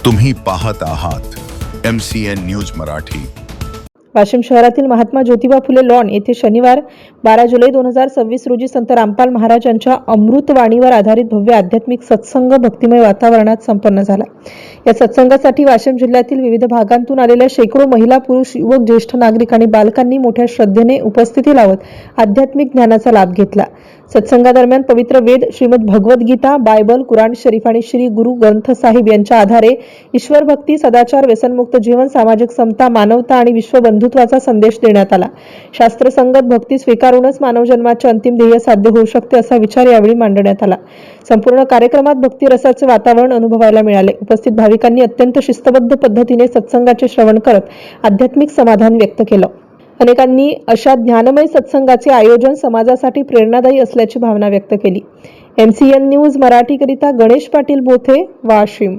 तुम्ही पाहत आहात MCN न्यूज मराठी। वाशिम शहरातील महात्मा ज्योतिबा फुले लॉन येथे शनिवार 12 जुलै 2026 रोजी संत रामपाल महाराज यांच्या अमृतवाणीवर आधारित भव्य आध्यात्मिक सत्संग भक्तिमय वातावरणात संपन्न झाला। या सत्संगासाठी वाशिम जिल्ह्यातील विविध भागांतून आलेल्या शेकडो महिला, पुरुष, युवक, ज्येष्ठ नागरिक आणि बालकांनी मोठ्या श्रद्धेने उपस्थिती लावत आध्यात्मिक ज्ञानाचा लाभ घेतला। सत्संगादरम्यान पवित्र वेद, श्रीमद भगवद्गीता, बायबल, कुराण शरीफ आणि श्री गुरु ग्रंथ साहिब यांच्या आधारे ईश्वर भक्ती, सदाचार, व्यसनमुक्त जीवन, सामाजिक समता, मानवता आणि विश्वबंधुत्वाचा संदेश देण्यात आला। शास्त्रसंगत भक्ती स्वीकारूनच मानव जन्माचे अंतिम ध्येय साध्य होऊ शकते असा विचार यावेळी मांडण्यात आला। संपूर्ण कार्यक्रमात भक्ती रसाचे वातावरण अनुभवायला मिळाले। उपस्थित भाविकांनी अत्यंत शिस्तबद्ध पद्धतीने सत्संगाचे श्रवण करत आध्यात्मिक समाधान व्यक्त केलं। अनेकांनी अशा ज्ञानमय सत्संगाचे आयोजन समाजासाठी प्रेरणादायी असल्याची भावना व्यक्त केली। MCN न्यूज मराठीकरिता गणेश पाटील बोथे, वाशिम।